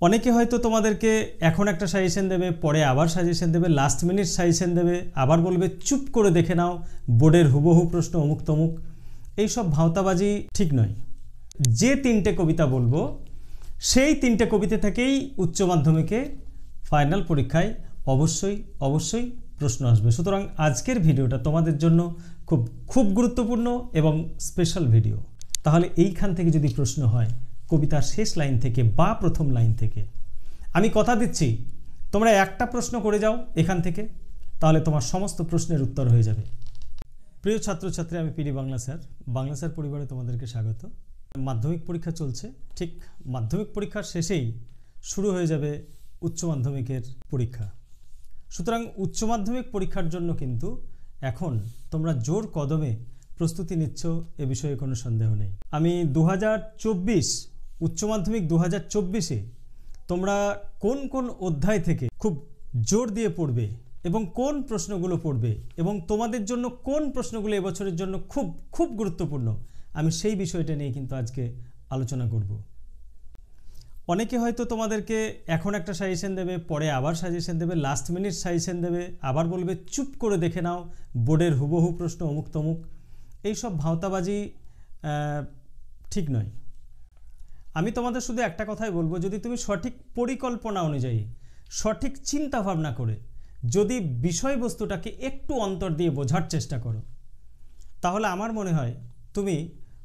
অনেকে হয়তো তোমাদেরকে এখন একটা সাজেশন দেবে, পরে আবার সাজেশন দেবে, লাস্ট মিনিট সাজেশন দেবে, আবার বলবে চুপ করে দেখে নাও বোর্ডের হুবহু প্রশ্ন অমুক তমুক। এইসব ভাওতাবাজি ঠিক নয়। যে তিনটে কবিতা বলবো সেই তিনটে কবিতা থেকেই উচ্চ মাধ্যমিকে ফাইনাল পরীক্ষায় অবশ্যই প্রশ্ন আসবে। সুতরাং আজকের ভিডিওটা তোমাদের জন্য খুব গুরুত্বপূর্ণ এবং স্পেশাল ভিডিও। তাহলে এইখান থেকে যদি প্রশ্ন হয় কবিতার শেষ লাইন থেকে বা প্রথম লাইন থেকে, আমি কথা দিচ্ছি তোমরা একটা প্রশ্ন করে যাও এখান থেকে, তাহলে তোমার সমস্ত প্রশ্নের উত্তর হয়ে যাবে। প্রিয় ছাত্রছাত্রী, আমি পিডি বাংলা স্যার পরিবারে তোমাদেরকে স্বাগত। মাধ্যমিক পরীক্ষা চলছে, ঠিক মাধ্যমিক পরীক্ষার শেষেই শুরু হয়ে যাবে উচ্চ মাধ্যমিকের পরীক্ষা। সুতরাং উচ্চ মাধ্যমিক পরীক্ষার জন্য কিন্তু এখন তোমরা জোর কদমে প্রস্তুতি নিচ্ছ, এ বিষয়ে কোনো সন্দেহ নেই। আমি 2024 উচ্চ মাধ্যমিক 2024-এ তোমরা কোন কোন অধ্যায় থেকে খুব জোর দিয়ে পড়বে এবং কোন প্রশ্নগুলো পড়বে এবং তোমাদের জন্য কোন প্রশ্নগুলো এবছরের জন্য খুব গুরুত্বপূর্ণ, আমি সেই বিষয়টা নিয়ে কিন্তু আজকে আলোচনা করব। অনেকে হয়তো তোমাদেরকে এখন একটা সাজেশন দেবে, পরে আবার সাজেশন দেবে, লাস্ট মিনিট সাজেশন দেবে, আবার বলবে চুপ করে দেখে নাও বোর্ডের হুবহু প্রশ্ন অমুক তমুক। এইসব ভাওতাবাজি ঠিক নয়। আমি তোমাদের শুধু একটা কথাই বলবো, যদি তুমি সঠিক পরিকল্পনা অনুযায়ী সঠিক চিন্তা ভাবনা করে যদি বিষয়বস্তুটাকে একটু অন্তর দিয়ে বোঝার চেষ্টা করো, তাহলে আমার মনে হয় তুমি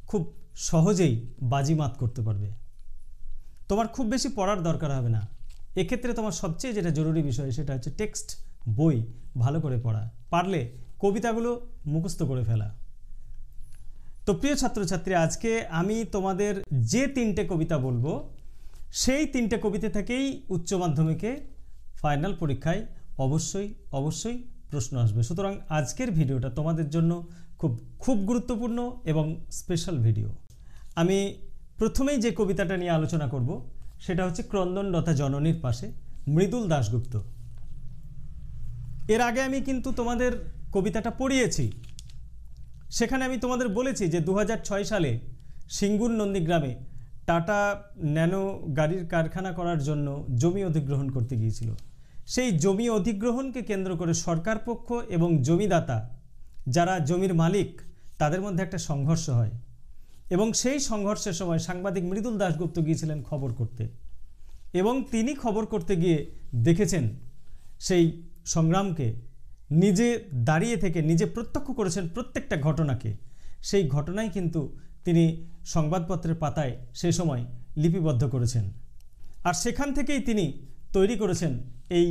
খুব সহজেই বাজিমাত করতে পারবে। তোমার খুব বেশি পড়ার দরকার হবে না। এক্ষেত্রে তোমার সবচেয়ে যেটা জরুরি বিষয় সেটা হচ্ছে টেক্সট বই ভালো করে পড়া, পারলে কবিতাগুলো মুখস্থ করে ফেলা। তো প্রিয় ছাত্রছাত্রী, আজকে আমি তোমাদের যে তিনটে কবিতা বলবো সেই তিনটে কবিতা থেকেই উচ্চ মাধ্যমিকে ফাইনাল পরীক্ষায় অবশ্যই প্রশ্ন আসবে। সুতরাং আজকের ভিডিওটা তোমাদের জন্য খুব গুরুত্বপূর্ণ এবং স্পেশাল ভিডিও। আমি প্রথমেই যে কবিতাটা নিয়ে আলোচনা করব সেটা হচ্ছে ক্রন্দনরতা জননীর পাশে, মৃদুল দাশগুপ্ত। এর আগে আমি কিন্তু তোমাদের কবিতাটা পড়িয়েছি। সেখানে আমি তোমাদের বলেছি যে 2006 সালে সিঙ্গুর নন্দীগ্রামে টাটা ন্যানো গাড়ির কারখানা করার জন্য জমি অধিগ্রহণ করতে গিয়েছিল। সেই জমি অধিগ্রহণকে কেন্দ্র করে সরকার পক্ষ এবং জমিদাতা যারা জমির মালিক তাদের মধ্যে একটা সংঘর্ষ হয় এবং সেই সংঘর্ষের সময় সাংবাদিক মৃদুল দাশগুপ্ত গিয়েছিলেন খবর করতে, এবং তিনি খবর করতে গিয়ে দেখেছেন সেই সংগ্রামকে, নিজে দাঁড়িয়ে থেকে নিজে প্রত্যক্ষ করেছেন প্রত্যেকটা ঘটনাকে। সেই ঘটনাই কিন্তু তিনি সংবাদপত্রের পাতায় সেই সময় লিপিবদ্ধ করেছেন, আর সেখান থেকেই তিনি তৈরি করেছেন এই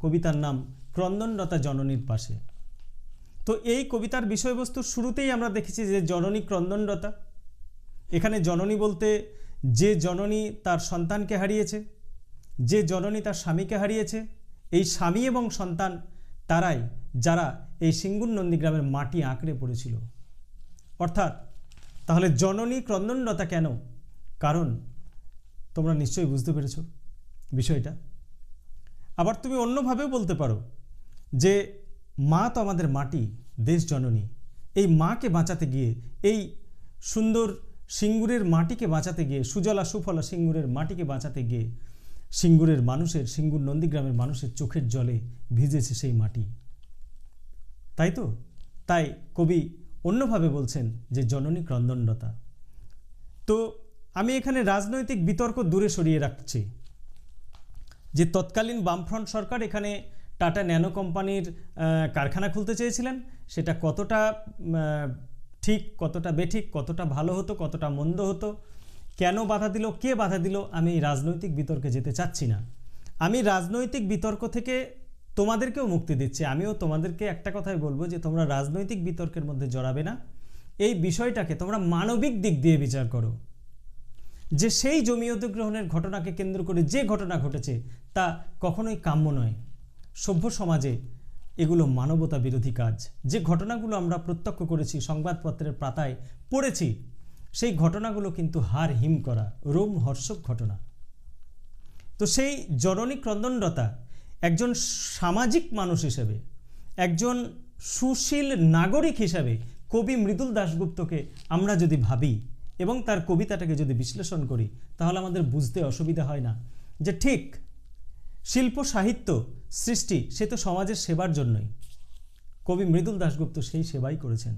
কবিতার নাম ক্রন্দনরতা জননীর পাশে। তো এই কবিতার বিষয়বস্তুর শুরুতেই আমরা দেখেছি যে জননী ক্রন্দনরতা। এখানে জননী বলতে যে জননী তার সন্তানকে হারিয়েছে, যে জননী তার স্বামীকে হারিয়েছে, এই স্বামী এবং সন্তান তারাই যারা এই সিঙ্গুর নন্দীগ্রামের মাটি আঁকড়ে পড়েছিল। অর্থাৎ তাহলে জননী ক্রন্দনরতা কেন? কারণ তোমরা নিশ্চয়ই বুঝতে পেরেছ বিষয়টা। আবার তুমি অন্যভাবেও বলতে পারো যে মা তো আমাদের মাটি, দেশ জননী, এই মাকে বাঁচাতে গিয়ে, এই সুন্দর সিঙ্গুরের মাটিকে বাঁচাতে গিয়ে, সুজলা সুফলা সিঙ্গুরের মাটিকে বাঁচাতে গিয়ে সিঙ্গুরের মানুষের, সিঙ্গুর নন্দীগ্রামের মানুষের চোখের জলে ভিজেছে সেই মাটি, তাই তো? তাই কবি অন্যভাবে বলছেন যে জননী ক্রন্দনরতা। তো আমি এখানে রাজনৈতিক বিতর্ক দূরে সরিয়ে রাখছি যে তৎকালীন বামফ্রন্ট সরকার এখানে টাটা ন্যানো কোম্পানির কারখানা খুলতে চেয়েছিলেন, সেটা কতটা ঠিক, কতটা বেঠিক, কতটা ভালো হতো, কতটা মন্দ হতো, কেন বাধা দিল, কে বাধা দিল, আমি রাজনৈতিক বিতর্কে যেতে চাচ্ছি না। আমি রাজনৈতিক বিতর্ক থেকে তোমাদেরকেও মুক্তি দিচ্ছি। আমিও তোমাদেরকে একটা কথাই বলবো যে তোমরা রাজনৈতিক বিতর্কের মধ্যে জড়াবে না। এই বিষয়টাকে তোমরা মানবিক দিক দিয়ে বিচার করো, যে সেই জমি অধিগ্রহণের ঘটনাকে কেন্দ্র করে যে ঘটনা ঘটেছে তা কখনোই কাম্য নয়। সভ্য সমাজে এগুলো মানবতা বিরোধী কাজ। যে ঘটনাগুলো আমরা প্রত্যক্ষ করেছি, সংবাদপত্রের পাতায় পড়েছি, সেই ঘটনাগুলো কিন্তু হাড় হিম করা, রোমহর্ষক ঘটনা। তো সেই জননী ক্রন্দনরতা একজন সামাজিক মানুষ হিসেবে, একজন সুশীল নাগরিক হিসেবে কবি মৃদুল দাশগুপ্তকে আমরা যদি ভাবি এবং তার কবিতাটাকে যদি বিশ্লেষণ করি, তাহলে আমাদের বুঝতে অসুবিধা হয় না যে ঠিক শিল্প সাহিত্য সৃষ্টি সে তো সমাজের সেবার জন্যই। কবি মৃদুল দাশগুপ্ত সেই সেবাই করেছেন।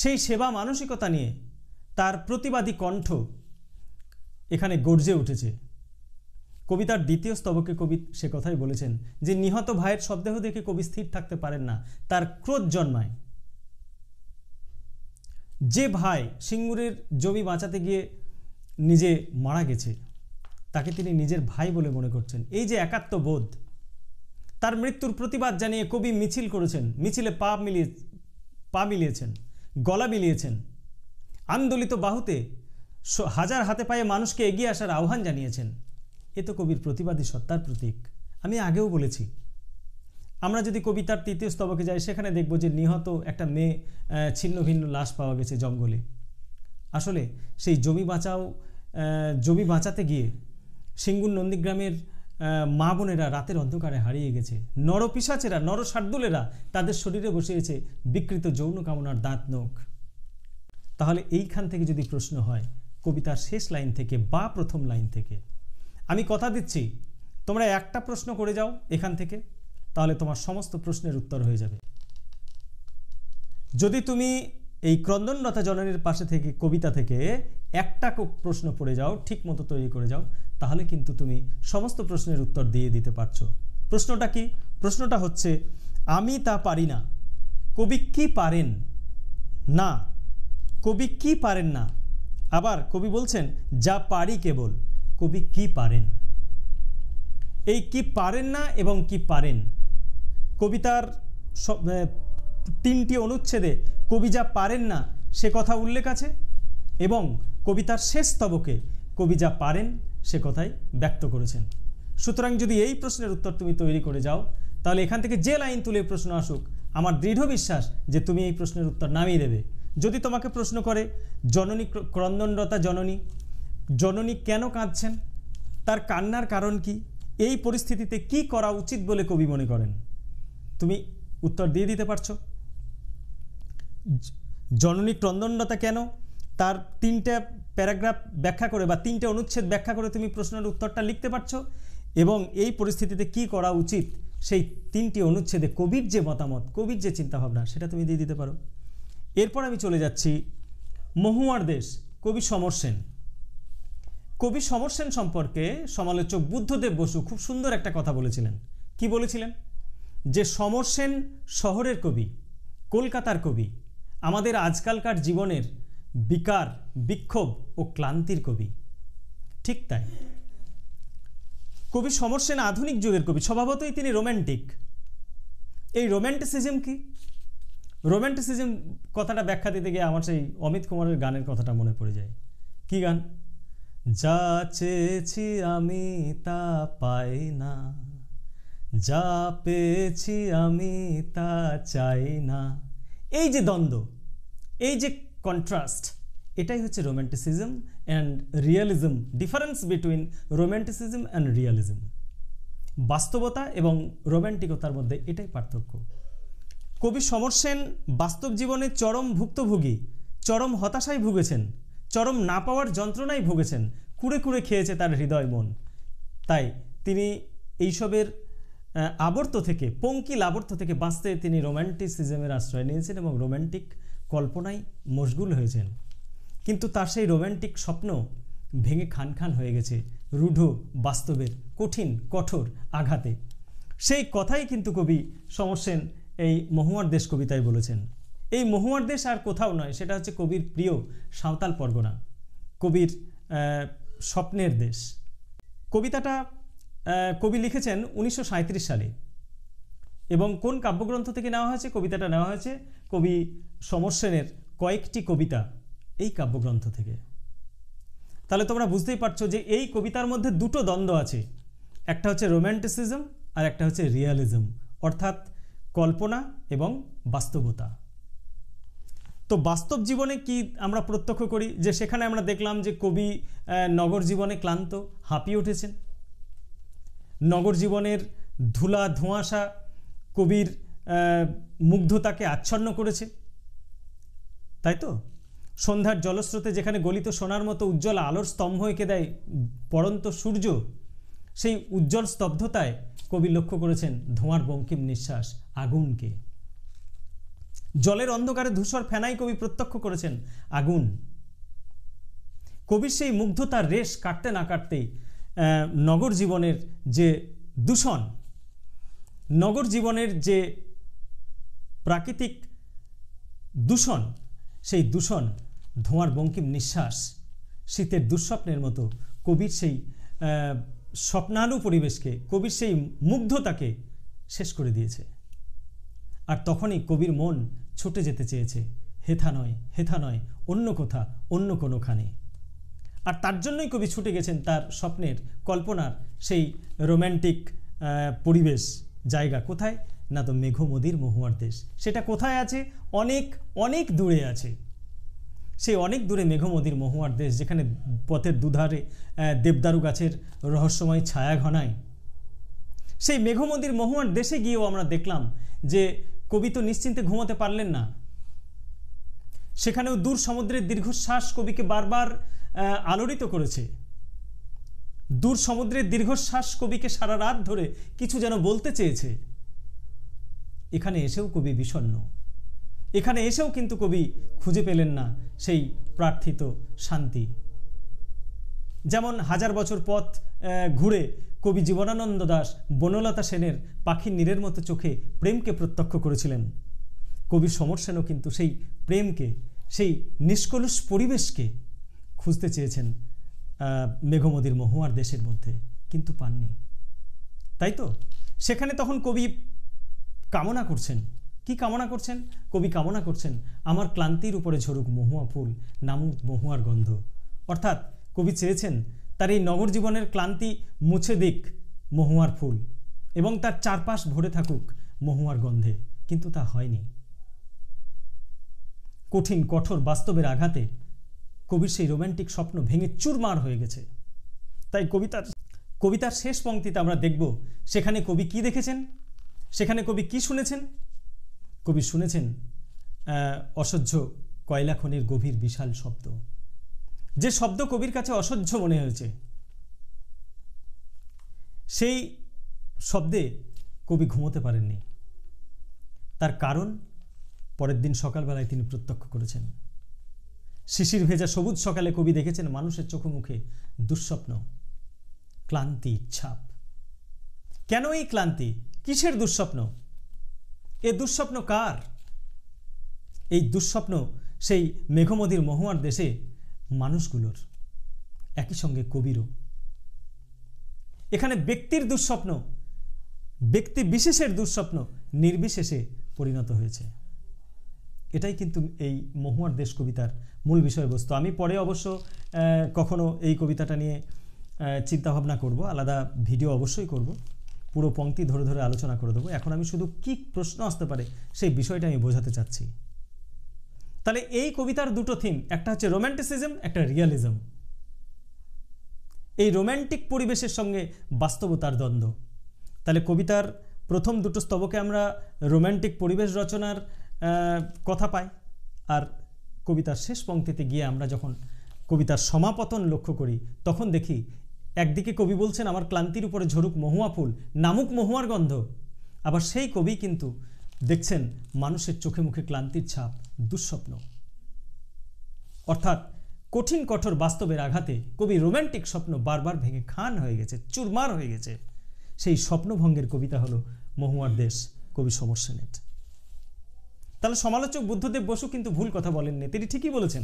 সেই সেবা মানসিকতা নিয়ে তার প্রতিবাদী কণ্ঠ এখানে গর্জে উঠেছে। কবিতার দ্বিতীয় স্তবকে কবি সে কথাই বলেছেন যে নিহত ভাইয়ের শবদেহ দেখে কবি স্থির থাকতে পারেন না, তার ক্রোধ জন্মায়। যে ভাই সিঙ্গুরের জমি বাঁচাতে গিয়ে নিজে মারা গেছে তাকে তিনি নিজের ভাই বলে মনে করছেন। এই যে একাত্মবোধ, তার মৃত্যুর প্রতিবাদ জানিয়ে কবি মিছিল করেছেন, মিছিলে পা মিলিয়েছেন, গলা মিলিয়েছেন, আন্দোলিত বাহুতে হাজার হাতে পায়ে মানুষকে এগিয়ে আসার আহ্বান জানিয়েছেন। এ তো কবির প্রতিবাদী সত্তার প্রতীক। আমি আগেও বলেছি, আমরা যদি কবিতার তৃতীয় স্তবকে যাই সেখানে দেখব যে নিহত একটা মেয়ে ছিন্ন ভিন্ন লাশ পাওয়া গেছে জঙ্গলে। আসলে সেই জমি বাঁচাতে গিয়ে সিঙ্গুর নন্দীগ্রামের মা বোনেরা রাতের অন্ধকারে হারিয়ে গেছে। নরপিশাচেরা, নরশার্দুলেরা তাদের শরীরে বসিয়েছে বিকৃত যৌন কামনার দাঁত নখ। তাহলে এইখান থেকে যদি প্রশ্ন হয় কবিতার শেষ লাইন থেকে বা প্রথম লাইন থেকে, আমি কথা দিচ্ছি তোমরা একটা প্রশ্ন করে যাও এখান থেকে, তাহলে তোমার সমস্ত প্রশ্নের উত্তর হয়ে যাবে। যদি তুমি এই ক্রন্দনরতা জননীর পাশে থেকে কবিতা থেকে একটা প্রশ্ন পড়ে যাও, ঠিক মতো তৈরি করে যাও, তাহলে কিন্তু তুমি সমস্ত প্রশ্নের উত্তর দিয়ে দিতে পারছো। প্রশ্নটা কি? প্রশ্নটা হচ্ছে আমি তা পারি না, কবি কি পারেন না, কবি কি পারেন না। আবার কবি বলছেন যা পারি কেবল, কবি কি পারেন। এই কি পারেন না এবং কি পারেন, কবিতার তিনটি অনুচ্ছেদে কবি যা পারেন না সে কথা উল্লেখ আছে, এবং কবিতার শেষ স্তবকে কবি যা পারেন সে কথাই ব্যক্ত করেছেন। সুতরাং যদি এই প্রশ্নের উত্তর তুমি তৈরি করে যাও, তাহলে এখান থেকে যে লাইন তুলে প্রশ্ন আসুক, আমার দৃঢ় বিশ্বাস যে তুমি এই প্রশ্নের উত্তর নামিয়ে দেবে। যদি তোমাকে প্রশ্ন করে জননী ক্রন্দনরতা জননী কেন কাঁদছেন, তার কান্নার কারণ কি, এই পরিস্থিতিতে কি করা উচিত বলে কবি মনে করেন, তুমি উত্তর দিয়ে দিতে পারছো। জননী ক্রন্দনরতা কেন, তার তিনটে প্যারাগ্রাফ ব্যাখ্যা করে বা তিনটে অনুচ্ছেদ ব্যাখ্যা করে তুমি প্রশ্নের উত্তরটা লিখতে পারছো, এবং এই পরিস্থিতিতে কি করা উচিত সেই তিনটি অনুচ্ছেদে কবির যে মতামত, কবির যে চিন্তাভাবনা, সেটা তুমি দিয়ে দিতে পারো। এরপর আমি চলে যাচ্ছি মহুয়ার দেশ, কবি সমর সেন। কবি সমর সেন সম্পর্কে সমালোচক বুদ্ধদেব বসু খুব সুন্দর একটা কথা বলেছিলেন। কি বলেছিলেন? যে সমর সেন শহরের কবি, কলকাতার কবি, আমাদের আজকালকার জীবনের বিকার, বিক্ষোভ ও ক্লান্তির কবি। ঠিক তাই, কবি সমর সেন আধুনিক যুগের কবি, স্বভাবতই তিনি রোম্যান্টিক। এই রোম্যান্টিসিজম কি? রোম্যান্টিসিজম কথাটা ব্যাখ্যা দিতে গিয়ে আমার সেই অমিত কুমারের গানের কথাটা মনে পড়ে যায়। কি গান? যা চেয়েছি আমি তা পাই না, যা পেয়েছি আমি তা চাই না। এই যে দ্বন্দ্ব, এই যে কন্ট্রাস্ট, এটাই হচ্ছে romanticism and realism. Difference between romanticism and realism, বাস্তবতা এবং রোম্যান্টিকতার মধ্যে এটাই পার্থক্য। কবি সমর সেন বাস্তব জীবনে চরম ভুক্তভোগী, চরম হতাশায় ভুগেছেন, চরম না পাওয়ার যন্ত্রণায় ভুগেছেন, কুড়ে কুড়ে খেয়েছে তার হৃদয় মন। তাই তিনি এইসবের আবর্ত থেকে, পঙ্কিল আবর্ত থেকে বাঁচতে তিনি রোম্যান্টিসিজমের আশ্রয় নিয়েছেন এবং রোম্যান্টিক কল্পনায় মশগুল হয়েছেন। কিন্তু তার সেই রোম্যান্টিক স্বপ্ন ভেঙে খান খান হয়ে গেছে রূঢ় বাস্তবের কঠিন কঠোর আঘাতে। সেই কথাই কিন্তু কবি সমর সেন এই মহুয়ার দেশ কবিতায় বলেছেন। এই মহুয়ার দেশ আর কোথাও নয়, সেটা হচ্ছে কবির প্রিয় সাঁওতাল পরগনা, কবির স্বপ্নের দেশ। কবিতাটা কবি লিখেছেন 1937 সালে, এবং কোন কাব্যগ্রন্থ থেকে নেওয়া হয়েছে? কবিতাটা নেওয়া হয়েছে কবি সমর সেনের কয়েকটি কবিতা এই কাব্যগ্রন্থ থেকে। তাহলে তোমরা বুঝতেই পারছো যে এই কবিতার মধ্যে দুটো দ্বন্দ্ব আছে, একটা হচ্ছে রোম্যান্টিসিজম আর একটা হচ্ছে রিয়ালিজম, অর্থাৎ কল্পনা এবং বাস্তবতা। তো বাস্তব জীবনে কি আমরা প্রত্যক্ষ করি? যে সেখানে আমরা দেখলাম যে কবি নগর জীবনে ক্লান্ত, হাঁপিয়ে উঠেছেন। নগর জীবনের ধুলা ধোঁয়াশা কবির মুগ্ধতাকে আচ্ছন্ন করেছে, তাই তো? সন্ধ্যার জলস্রোতে যেখানে গলিত সোনার মতো উজ্জ্বল আলোর স্তম্ভ এঁকে দেয় পড়ন্ত সূর্য, সেই উজ্জ্বল স্তব্ধতায় কবি লক্ষ্য করেছেন ধোঁয়ার বঙ্কিম নিঃশ্বাস, আগুনকে। জলের অন্ধকারে ধূসর ফেনাই কবি প্রত্যক্ষ করেছেন আগুন। কবির সেই মুগ্ধতার রেশ কাটতে না কাটতেই নগর জীবনের যে দূষণ, নগর জীবনের যে প্রাকৃতিক দূষণ, সেই দূষণ, ধোঁয়ার বঙ্কিম নিঃশ্বাস, শীতের দুঃস্বপ্নের মতো কবির সেই স্বপ্নানু পরিবেশকে, কবির সেই মুগ্ধতাকে শেষ করে দিয়েছে। আর তখনই কবির মন ছুটে যেতে চেয়েছে হেথা নয়, হেথা নয়, অন্য কোথা, অন্য কোনোখানে। আর তার জন্যই কবি ছুটে গেছেন তার স্বপ্নের, কল্পনার সেই রোম্যান্টিক পরিবেশ, জায়গা। কোথায়? না তো মেঘমদির মহুয়ার দেশ। সেটা কোথায় আছে? অনেক অনেক দূরে আছে। সেই অনেক দূরে মেঘমদির মহুয়ার দেশ, যেখানে পথের দুধারে দেবদারু গাছের রহস্যময় ছায়া ঘনায়। সেই মেঘমদির মহুয়ার দেশে গিয়েও আমরা দেখলাম যে কবি তো নিশ্চিন্তে ঘুমোতে পারলেন না। সেখানেও দূর সমুদ্রের দীর্ঘশ্বাস কবিকে বারবার আলোড়িত করেছে। দূর সমুদ্রের দীর্ঘশ্বাস কবিকে সারা রাত ধরে কিছু যেন বলতে চেয়েছে। এখানে এসেও কবি বিষণ্ণ। এখানে এসেও কিন্তু কবি খুঁজে পেলেন না সেই প্রার্থিত শান্তি। যেমন হাজার বছর পথ ঘুরে কবি জীবনানন্দ দাশ বনলতা সেনের পাখির নীড়ের মতো চোখে প্রেমকে প্রত্যক্ষ করেছিলেন, কবি সমর সেনও কিন্তু সেই প্রেমকে, সেই নিষ্কলুষ পরিবেশকে খুঁজতে চেয়েছেন মেঘমদির মহুয়ার দেশের মধ্যে, কিন্তু পাননি। তাই তো সেখানে তখন কবি কামনা করছেন। কি কামনা করছেন? কবি কামনা করছেন আমার ক্লান্তির উপরে ঝরুক মহুয়া ফুল, নামুক মহুয়ার গন্ধ। অর্থাৎ কবি চেয়েছেন তার এই নগর জীবনের ক্লান্তি মুছে দিক মহুয়ার ফুল এবং তার চারপাশ ভরে থাকুক মহুয়ার গন্ধে, কিন্তু তা হয়নি। কঠিন কঠোর বাস্তবের আঘাতে কবির সেই রোম্যান্টিক স্বপ্ন ভেঙে চুরমার হয়ে গেছে। তাই কবিতার শেষ পংক্তিতে আমরা দেখব সেখানে কবি কি দেখেছেন, সেখানে কবি কি শুনেছেন। কবি শুনেছেন অসহ্য কয়লা খনির গভীর বিশাল শব্দ। যে শব্দ কবির কাছে অসহ্য মনে হয়েছে, সেই শব্দে কবি ঘুমোতে পারেননি। তার কারণ পরের দিন সকালবেলায় তিনি প্রত্যক্ষ করেছেন। শিশির ভেজা সবুজ সকালে কবি দেখেছেন মানুষের চোখে মুখে দুঃস্বপ্ন, ক্লান্তি, ছাপ। কেন এই ক্লান্তি? কিসের দুঃস্বপ্ন? এ দুঃস্বপ্ন কার? এই দুঃস্বপ্ন সেই মেঘমদির মহুয়ার দেশে মানুষগুলোর, একই সঙ্গে কবিরও। এখানে ব্যক্তির দুঃস্বপ্ন, ব্যক্তি বিশেষের দুঃস্বপ্ন নির্বিশেষে পরিণত হয়েছে। এটাই কিন্তু এই মহুয়ার দেশ কবিতার মূল বিষয়বস্তু। আমি পরে অবশ্য কখনো এই কবিতাটা নিয়ে চিন্তাভাবনা করব, আলাদা ভিডিও অবশ্যই করব, পুরো পংক্তি ধরে ধরে আলোচনা করে দেবো। এখন আমি শুধু কি প্রশ্ন আসতে পারে সেই বিষয়টা আমি বোঝাতে চাচ্ছি। তাহলে এই কবিতার দুটো থিম, একটা হচ্ছে রোম্যান্টিসিজম, একটা রিয়ালিজম। এই রোম্যান্টিক পরিবেশের সঙ্গে বাস্তবতার দ্বন্দ্ব। তাহলে কবিতার প্রথম দুটো স্তবকে আমরা রোম্যান্টিক পরিবেশ রচনার কথা পাই, আর কবিতার শেষ পংক্তিতে গিয়ে আমরা যখন কবিতার সমাপতন লক্ষ্য করি তখন দেখি একদিকে কবি বলছেন আমার ক্লান্তির উপরে ঝরুক মহুয়া ফুল, নামুক মহুয়ার গন্ধ, আবার সেই কবি কিন্তু দেখছেন মানুষের চোখে মুখে ক্লান্তির ছাপ, দুঃস্বপ্ন। অর্থাৎ কঠিন কঠোর বাস্তবের আঘাতে কবি রোম্যান্টিক স্বপ্ন বারবার ভেঙে খান হয়ে গেছে, চুরমার হয়ে গেছে। সেই স্বপ্নভঙ্গের কবিতা হলো মহুয়ার দেশ কবি সমর সেনের। তাহলে সমালোচক বুদ্ধদেব বসু কিন্তু ভুল কথা বলেননি, তিনি ঠিকই বলেছেন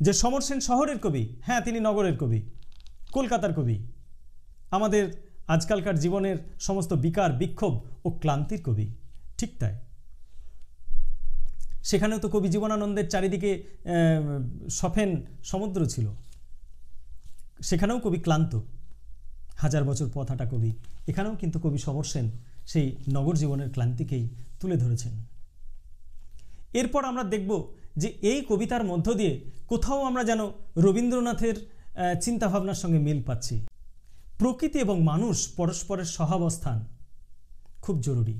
যে সমর সেন শহরের কবি। হ্যাঁ, তিনি নগরের কবি, কলকাতার কবি, আমাদের আজকালকার জীবনের সমস্ত বিকার, বিক্ষোভ ও ক্লান্তির কবি। ঠিক তাই, সেখানেও তো কবি জীবনানন্দের চারিদিকে সফেন সমুদ্র ছিল, সেখানেও কবি ক্লান্ত, হাজার বছর পথ হাঁটা কবি। এখানেও কিন্তু কবি সমর সেন সেই নগর জীবনের ক্লান্তিকেই তুলে ধরেছেন। এরপর আমরা দেখব যে এই কবিতার মধ্য দিয়ে কোথাও আমরা যেন রবীন্দ্রনাথের চিন্তাভাবনার সঙ্গে মিল পাচ্ছি। প্রকৃতি এবং মানুষ পরস্পরের সহাবস্থান খুব জরুরি।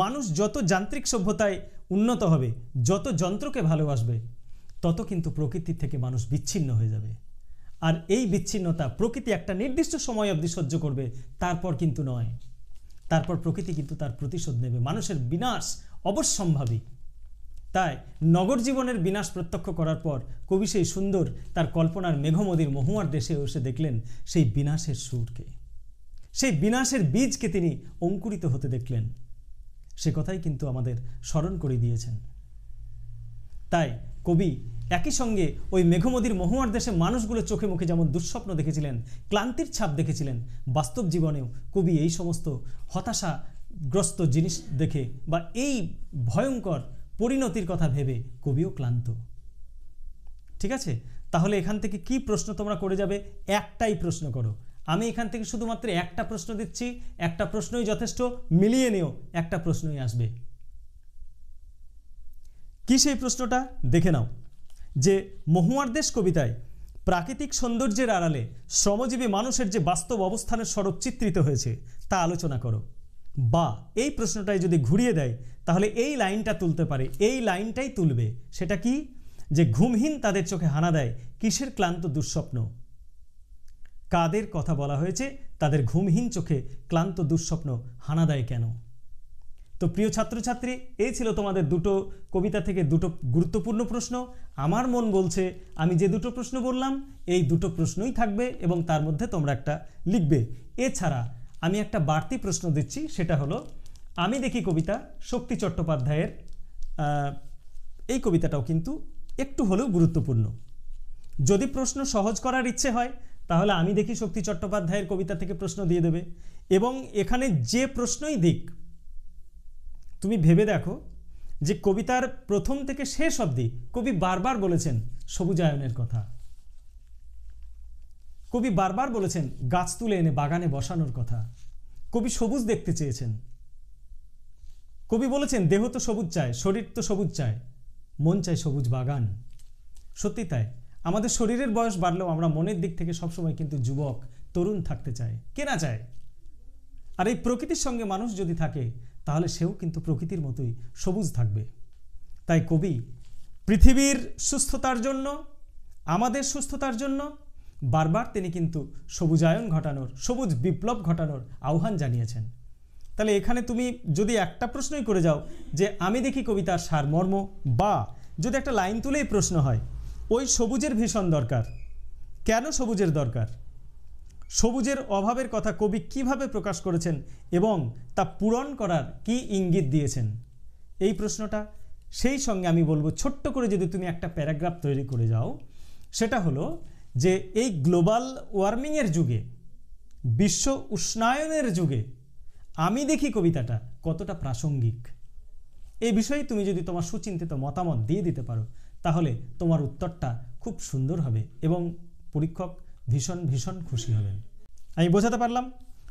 মানুষ যত যান্ত্রিক সভ্যতায় উন্নত হবে, যত যন্ত্রকে ভালোবাসবে, তত কিন্তু প্রকৃতির থেকে মানুষ বিচ্ছিন্ন হয়ে যাবে। আর এই বিচ্ছিন্নতা প্রকৃতি একটা নির্দিষ্ট সময় অবধি সহ্য করবে, তারপর কিন্তু নয়। তারপর প্রকৃতি কিন্তু তার প্রতিশোধ নেবে। মানুষের বিনাশ অবশ্যম্ভাবী। তাই নগর জীবনের বিনাশ প্রত্যক্ষ করার পর কবি সেই সুন্দর তার কল্পনার মেঘমদির মহুয়ার দেশে এসে দেখলেন সেই বিনাশের সুরকে, সেই বিনাশের বীজকে তিনি অঙ্কুরিত হতে দেখলেন। সে কথাই কিন্তু আমাদের স্মরণ করে দিয়েছেন। তাই কবি একই সঙ্গে ওই মেঘমদির মহুয়ার দেশে মানুষগুলো চোখে মুখে যেমন দুঃস্বপ্ন দেখেছিলেন, ক্লান্তির ছাপ দেখেছিলেন, বাস্তব জীবনেও কবি এই সমস্ত হতাশাগ্রস্ত জিনিস দেখে বা এই ভয়ঙ্কর পরিণতির কথা ভেবে কবিও ক্লান্ত। ঠিক আছে, তাহলে এখান থেকে কি প্রশ্ন তোমরা করে যাবে? একটাই প্রশ্ন করো। আমি এখান থেকে শুধুমাত্র একটা প্রশ্ন দিচ্ছি, একটা প্রশ্নই যথেষ্ট, মিলিয়ে নিও, একটা প্রশ্নই আসবে। কি সেই প্রশ্নটা দেখে নাও, যে মহুয়ার দেশ কবিতায় প্রাকৃতিক সৌন্দর্যের আড়ালে শ্রমজীবী মানুষের যে বাস্তব অবস্থানের স্বরূপ চিত্রিত হয়েছে তা আলোচনা করো। বা এই প্রশ্নটাই যদি ঘুরিয়ে দেয় তাহলে এই লাইনটা তুলতে পারে, এই লাইনটাই তুলবে। সেটা কি? যে ঘুমহীন তাদের চোখে হানা দেয় কিসের ক্লান্ত দুঃস্বপ্ন। কাদের কথা বলা হয়েছে? তাদের ঘুমহীন চোখে ক্লান্ত দুঃস্বপ্ন হানা দেয় কেন? তো প্রিয় ছাত্রছাত্রী, এই ছিল তোমাদের দুটো কবিতা থেকে দুটো গুরুত্বপূর্ণ প্রশ্ন। আমার মন বলছে আমি যে দুটো প্রশ্ন বললাম এই দুটো প্রশ্নই থাকবে এবং তার মধ্যে তোমরা একটা লিখবে। এছাড়া আমি একটা বাড়তি প্রশ্ন দিচ্ছি, সেটা হলো আমি দেখি কবিতা শক্তি চট্টোপাধ্যায়ের এই কবিতাটাও কিন্তু একটু হলেও গুরুত্বপূর্ণ। যদি প্রশ্ন সহজ করার ইচ্ছে হয় তাহলে আমি দেখি শক্তি চট্টোপাধ্যায়ের কবিতা থেকে প্রশ্ন দিয়ে দেবে। এবং এখানে যে প্রশ্নই দিক, তুমি ভেবে দেখো যে কবিতার প্রথম থেকে শেষ অবধি কবি বারবার বলেছেন সবুজায়নের কথা। কবি বারবার বলেছেন গাছ তুলে এনে বাগানে বসানোর কথা। কবি সবুজ দেখতে চেয়েছেন। কবি বলেছেন দেহ তো সবুজ চায়, শরীর তো সবুজ চায়, মন চায় সবুজ বাগান। সত্যি তাই, আমাদের শরীরের বয়স বাড়লেও আমরা মনের দিক থেকে সবসময় কিন্তু যুবক তরুণ থাকতে চাই, কে না চায়? আর এই প্রকৃতির সঙ্গে মানুষ যদি থাকে তাহলে সেও কিন্তু প্রকৃতির মতোই সবুজ থাকবে। তাই কবি পৃথিবীর সুস্থতার জন্য, আমাদের সুস্থতার জন্য বারবার তিনি কিন্তু সবুজায়ন ঘটানোর, সবুজ বিপ্লব ঘটানোর আহ্বান জানিয়েছেন। তাহলে এখানে তুমি যদি একটা প্রশ্নই করে যাও যে আমি দেখি কবিতার সারমর্ম, বা যদি একটা লাইন তুলেই প্রশ্ন হয় ওই সবুজের ভীষণ দরকার, কেন সবুজের দরকার, সবুজের অভাবের কথা কবি কিভাবে প্রকাশ করেছেন এবং তা পূরণ করার কি ইঙ্গিত দিয়েছেন, এই প্রশ্নটা সেই সঙ্গে আমি বলবো ছোট্ট করে যদি তুমি একটা প্যারাগ্রাফ তৈরি করে যাও, সেটা হলো যে এই গ্লোবাল ওয়ার্মিংয়ের যুগে, বিশ্ব উষ্ণায়নের যুগে আমি দেখি কবিতাটা কতটা প্রাসঙ্গিক। এই বিষয়ে তুমি যদি তোমার সুচিন্তিত মতামত দিয়ে দিতে পারো তাহলে তোমার উত্তরটা খুব সুন্দর হবে এবং পরীক্ষক ভীষণ ভীষণ খুশি হবেন। আমি বোঝাতে পারলাম?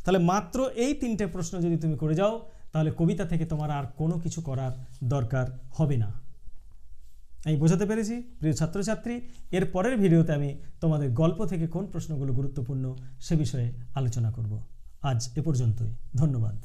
তাহলে মাত্র এই তিনটে প্রশ্ন যদি তুমি করে যাও তাহলে কবিতা থেকে তোমার আর কোনো কিছু করার দরকার হবে না। আমি বোঝাতে পেরেছি প্রিয় ছাত্রছাত্রী? এর পরের ভিডিওতে আমি তোমাদের গল্প থেকে কোন প্রশ্নগুলো গুরুত্বপূর্ণ সে বিষয়ে আলোচনা করব। আজ এ পর্যন্তই, ধন্যবাদ।